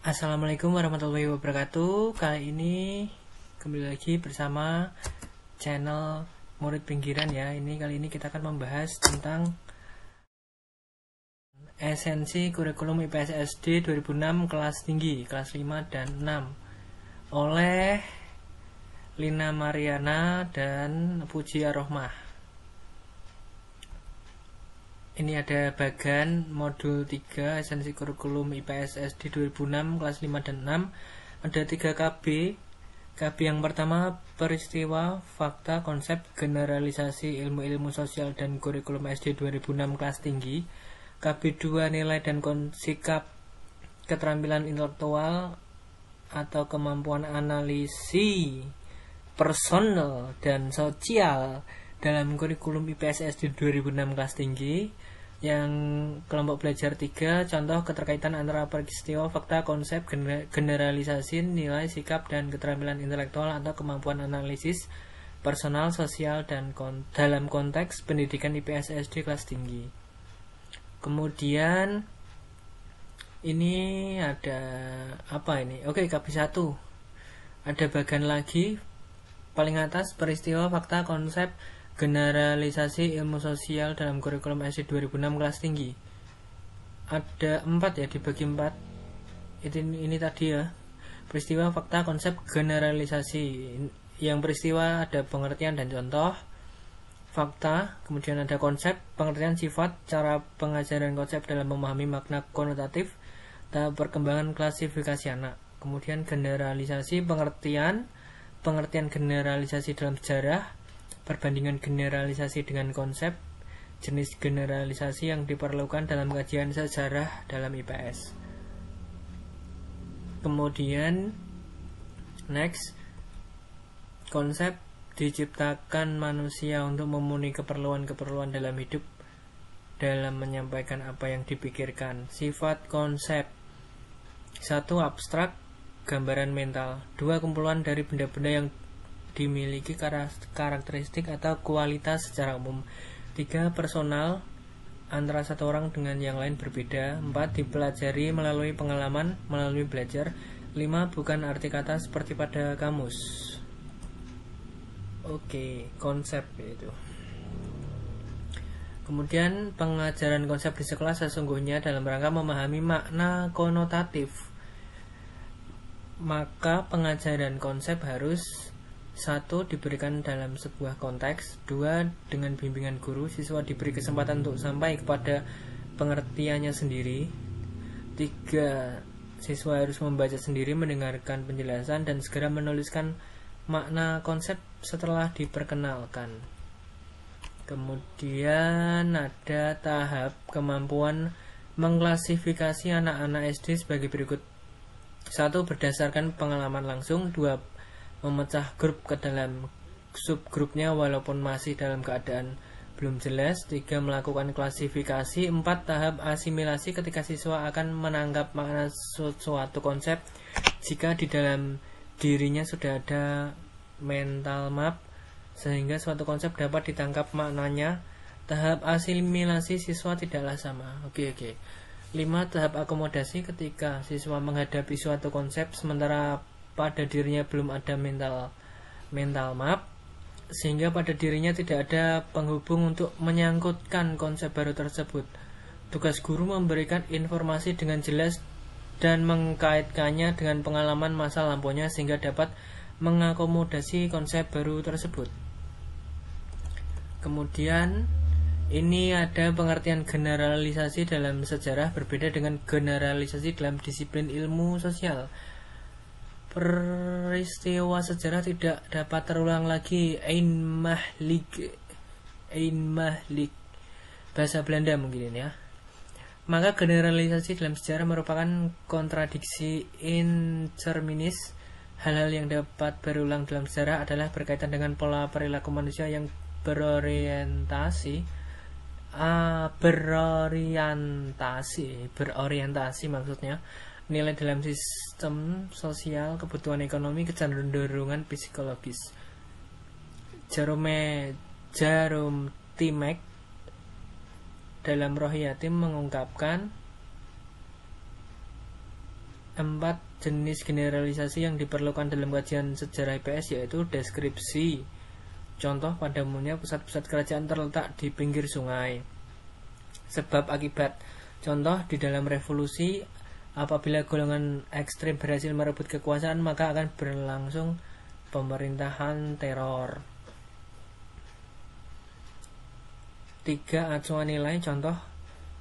Assalamualaikum warahmatullahi wabarakatuh. Kali ini kembali lagi bersama channel Murid Pinggiran ya. Kali ini kita akan membahas tentang esensi kurikulum IPS SD 2006 kelas tinggi, kelas 5 dan 6 oleh Lina Mariana dan Puji Arohmah. Ini ada bagan modul 3 esensi kurikulum IPS SD 2006 kelas 5 dan 6. Ada 3 KB. KB yang pertama peristiwa, fakta, konsep, generalisasi ilmu-ilmu sosial dan kurikulum SD 2006 kelas tinggi. KB 2 nilai dan sikap keterampilan intelektual atau kemampuan analisis personal dan sosial dalam kurikulum IPS SD 2006 kelas tinggi. Yang kelompok belajar 3, contoh keterkaitan antara peristiwa, fakta, konsep, generalisasi, nilai, sikap, dan keterampilan intelektual atau kemampuan analisis personal, sosial, dan dalam konteks pendidikan IPS SD kelas tinggi. Kemudian ini ada apa ini? Oke, KB 1. Ada bagian lagi paling atas peristiwa, fakta, konsep, generalisasi ilmu sosial dalam kurikulum SD 2006 kelas tinggi. Ada 4 ya, dibagi 4. Ini tadi ya. Peristiwa, fakta, konsep, generalisasi. Yang peristiwa ada pengertian dan contoh. Fakta, kemudian ada konsep, pengertian sifat, cara pengajaran konsep dalam memahami makna konotatif, tahap perkembangan klasifikasi anak. Kemudian generalisasi, pengertian generalisasi dalam sejarah, perbandingan generalisasi dengan konsep, jenis generalisasi yang diperlukan dalam kajian sejarah dalam IPS. Kemudian next, konsep diciptakan manusia untuk memenuhi keperluan-keperluan dalam hidup dalam menyampaikan apa yang dipikirkan. Sifat konsep: 1. Abstrak, gambaran mental. 2. Kumpulan dari benda-benda yang dimiliki karakteristik atau kualitas secara umum. 3. Personal, antara satu orang dengan yang lain berbeda. 4. Dipelajari melalui pengalaman, melalui belajar. 5. Bukan arti kata seperti pada kamus. Oke, konsep itu. Kemudian pengajaran konsep di sekolah sesungguhnya dalam rangka memahami makna konotatif. Maka pengajaran konsep harus 1. Diberikan dalam sebuah konteks. 2. Dengan bimbingan guru, siswa diberi kesempatan untuk sampai kepada pengertiannya sendiri. 3. Siswa harus membaca sendiri, mendengarkan penjelasan, dan segera menuliskan makna konsep setelah diperkenalkan. Kemudian ada tahap kemampuan mengklasifikasi anak-anak SD sebagai berikut. 1. Berdasarkan pengalaman langsung. 2. Memecah grup ke dalam subgrupnya walaupun masih dalam keadaan belum jelas. 3. Melakukan klasifikasi. 4. Tahap asimilasi ketika siswa akan menangkap makna suatu konsep jika di dalam dirinya sudah ada mental map sehingga suatu konsep dapat ditangkap maknanya. Tahap asimilasi siswa tidaklah sama. Oke. 5. Tahap akomodasi ketika siswa menghadapi suatu konsep sementara pada dirinya belum ada mental map sehingga pada dirinya tidak ada penghubung untuk menyangkutkan konsep baru tersebut. Tugas guru memberikan informasi dengan jelas dan mengkaitkannya dengan pengalaman masa lampaunya sehingga dapat mengakomodasi konsep baru tersebut. Kemudian ini ada pengertian generalisasi dalam sejarah berbeda dengan generalisasi dalam disiplin ilmu sosial. Peristiwa sejarah tidak dapat terulang lagi. Ein mahlik, bahasa Belanda mungkin ya. Maka generalisasi dalam sejarah merupakan kontradiksi incerminis. Hal-hal yang dapat berulang dalam sejarah adalah berkaitan dengan pola perilaku manusia yang berorientasi maksudnya nilai dalam sistem sosial, kebutuhan ekonomi, kecenderungan psikologis. Jerome Timek dalam Roh Yatim mengungkapkan 4 jenis generalisasi yang diperlukan dalam kajian sejarah IPS, yaitu deskripsi. Contoh, pada umumnya pusat-pusat kerajaan terletak di pinggir sungai. Sebab akibat. Contoh, di dalam revolusi, apabila golongan ekstrem berhasil merebut kekuasaan, maka akan berlangsung pemerintahan teror. 3 acuan nilai. Contoh,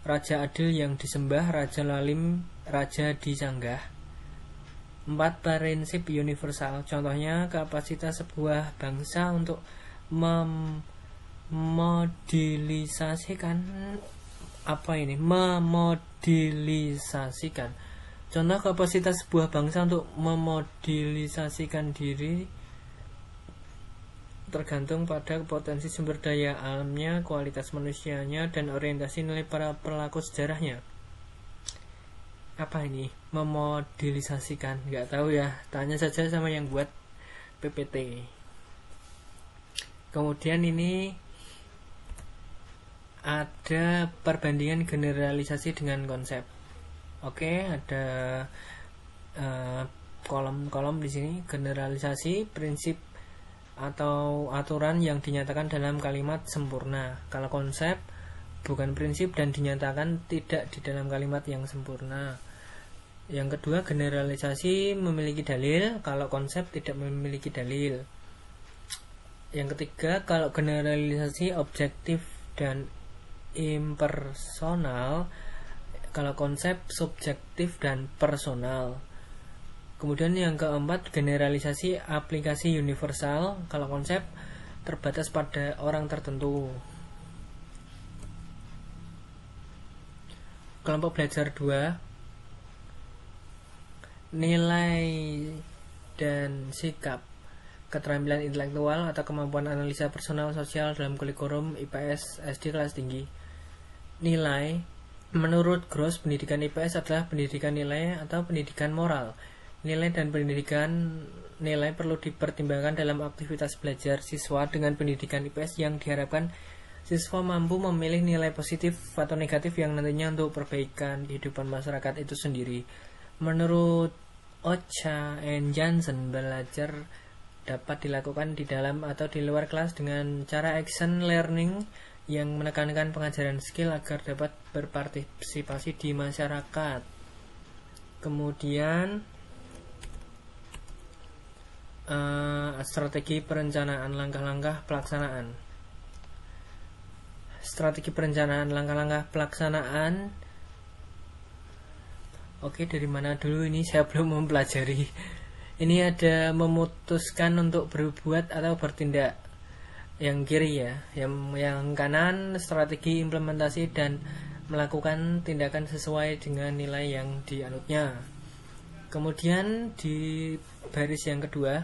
raja adil yang disembah, raja lalim, raja disanggah. 4 prinsip universal. Contohnya, kapasitas sebuah bangsa untuk memodelisasikan. Contoh, kapasitas sebuah bangsa untuk memodelisasikan diri tergantung pada potensi sumber daya alamnya, kualitas manusianya, dan orientasi nilai para pelaku sejarahnya. Apa ini memodelisasikan? Nggak tahu ya, tanya saja sama yang buat PPT. Kemudian ini ada perbandingan generalisasi dengan konsep. Oke, ada kolom-kolom di sini. Generalisasi, prinsip atau aturan yang dinyatakan dalam kalimat sempurna. Kalau konsep bukan prinsip dan dinyatakan tidak di dalam kalimat yang sempurna. Yang kedua, generalisasi memiliki dalil, kalau konsep tidak memiliki dalil. Yang ketiga, kalau generalisasi objektif dan impersonal, kalau konsep subjektif dan personal. Kemudian yang keempat, generalisasi aplikasi universal, kalau konsep terbatas pada orang tertentu. Kelompok belajar 2, nilai dan sikap, keterampilan intelektual atau kemampuan analisa personal sosial dalam kurikulum IPS SD kelas tinggi. Nilai, menurut Gross, pendidikan IPS adalah pendidikan nilai atau pendidikan moral. Nilai dan pendidikan nilai perlu dipertimbangkan dalam aktivitas belajar siswa. Dengan pendidikan IPS yang diharapkan siswa mampu memilih nilai positif atau negatif yang nantinya untuk perbaikan kehidupan masyarakat itu sendiri. Menurut Ocha and Johnson, belajar dapat dilakukan di dalam atau di luar kelas dengan cara action learning yang menekankan pengajaran skill agar dapat berpartisipasi di masyarakat. Kemudian strategi perencanaan langkah-langkah pelaksanaan. Strategi perencanaan langkah-langkah pelaksanaan. Oke, dari mana dulu ini? Saya belum mempelajari. Ini ada memutuskan untuk berbuat atau bertindak. Yang kiri ya, yang kanan strategi implementasi dan melakukan tindakan sesuai dengan nilai yang dianutnya. Kemudian di baris yang kedua,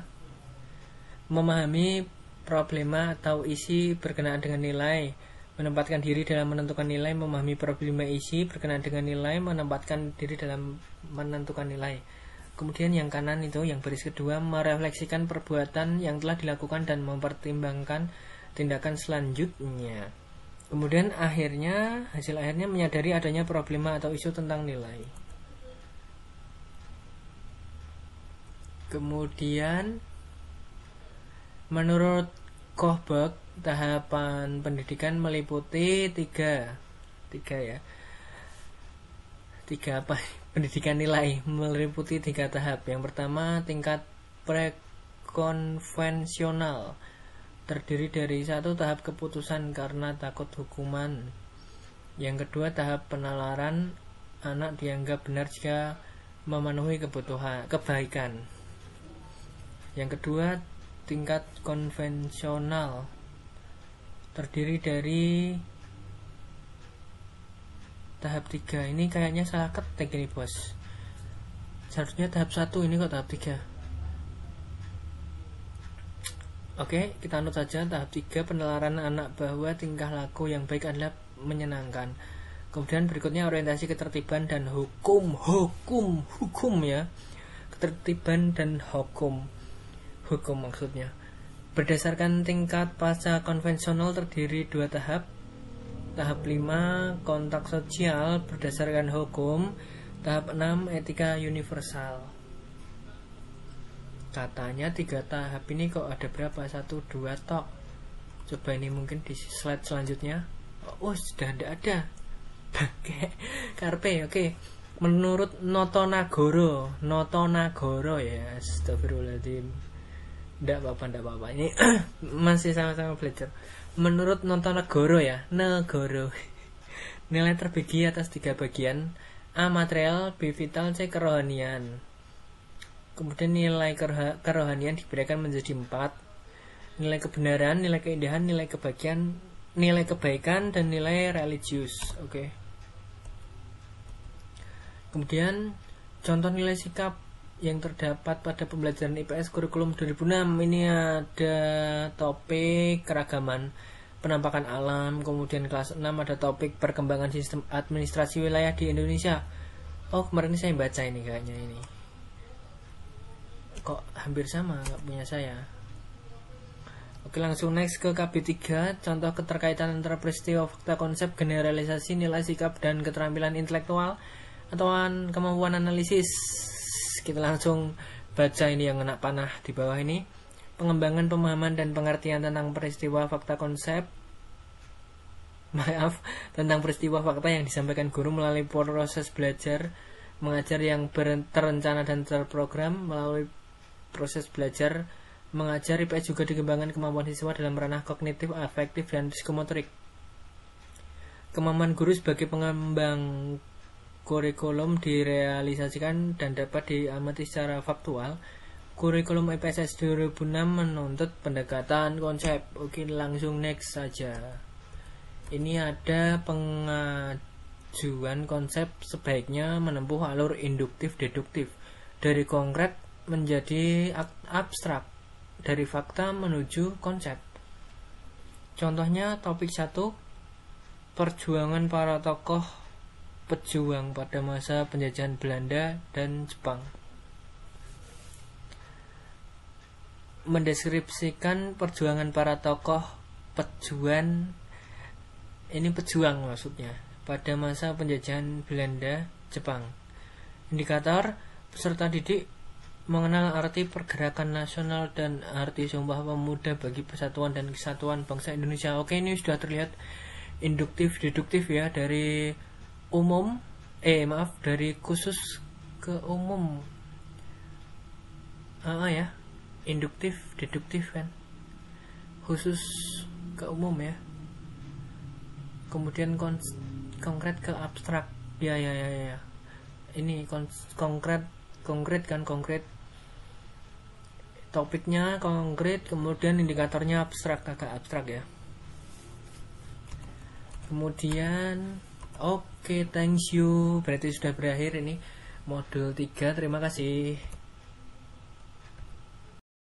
memahami problema atau isi berkenaan dengan nilai, menempatkan diri dalam menentukan nilai, memahami problema isi berkenaan dengan nilai, menempatkan diri dalam menentukan nilai. Kemudian yang kanan itu, yang baris kedua, merefleksikan perbuatan yang telah dilakukan dan mempertimbangkan tindakan selanjutnya. Kemudian hasil akhirnya menyadari adanya problema atau isu tentang nilai. Kemudian menurut Kohberg, tahapan pendidikan meliputi tiga pendidikan nilai meliputi 3 tahap. Yang pertama, tingkat prekonvensional, terdiri dari 1 tahap keputusan karena takut hukuman. Yang kedua, tahap penalaran, anak dianggap benar jika memenuhi kebaikan. Yang kedua, tingkat konvensional, terdiri dari tahap 3. Ini kayaknya salah ketik ini bos, seharusnya tahap 1, ini kok tahap 3. Oke, kita anut saja. Tahap 3, penalaran anak bahwa tingkah laku yang baik adalah menyenangkan. Kemudian berikutnya orientasi ketertiban dan hukum ya, ketertiban dan hukum maksudnya. Berdasarkan tingkat pasca konvensional terdiri 2 tahap. Tahap 5, kontak sosial berdasarkan hukum, Tahap 6 etika universal. Katanya 3 tahap ini kok ada berapa? 1, 2 tok. Coba ini mungkin di slide selanjutnya. Oh sudah tidak ada. Karpe, oke. Menurut Noto Nagoro ya, astagfirullahaladzim. Tidak apa-apa. Ini masih sama-sama belajar. Menurut Noto Nagoro ya, Negoro. Nilai terbagi atas 3 bagian. A. Material, B. Vital, C. Kerohanian. Kemudian nilai kerohanian diberikan menjadi 4. Nilai kebenaran, nilai keindahan, nilai kebaikan, dan nilai religius. Oke. Kemudian contoh nilai sikap yang terdapat pada pembelajaran IPS kurikulum 2006. Ini ada topik keragaman penampakan alam. Kemudian kelas 6 ada topik perkembangan sistem administrasi wilayah di Indonesia. Oh kemarin saya baca ini kayaknya ini. Kok hampir sama, nggak punya saya. Oke, langsung next ke KB3. Contoh keterkaitan antara peristiwa, fakta, konsep, generalisasi, nilai sikap, dan keterampilan intelektual atau kemampuan analisis. Kita langsung baca ini yang kena panah di bawah ini. Pengembangan pemahaman dan pengertian tentang peristiwa, fakta, konsep. Tentang peristiwa fakta yang disampaikan guru melalui proses belajar mengajar yang terencana dan terprogram. Melalui proses belajar mengajar IPS juga dikembangkan kemampuan siswa dalam ranah kognitif, afektif, dan psikomotorik. Kemampuan guru sebagai pengembang kurikulum direalisasikan dan dapat diamati secara faktual. Kurikulum IPS 2006 menuntut pendekatan konsep. Oke, langsung next saja. Ini ada pengajuan konsep sebaiknya menempuh alur induktif-deduktif dari konkret menjadi abstrak, dari fakta menuju konsep. Contohnya topik 1, perjuangan para tokoh pejuang pada masa penjajahan Belanda dan Jepang. Mendeskripsikan perjuangan para tokoh pejuang, ini pejuang maksudnya, pada masa penjajahan Belanda Jepang. Indikator peserta didik mengenal arti pergerakan nasional dan arti Sumpah Pemuda bagi persatuan dan kesatuan bangsa Indonesia. Oke, ini sudah terlihat induktif deduktif ya, dari dari khusus ke umum. Ya, induktif deduktif kan, khusus ke umum ya. Kemudian konkret ke abstrak. Ya. Ini konkret kan, konkret. Topiknya konkret, kemudian indikatornya abstrak, agak abstrak ya. Kemudian oke, thanks you. Berarti sudah berakhir ini modul 3. Terima kasih.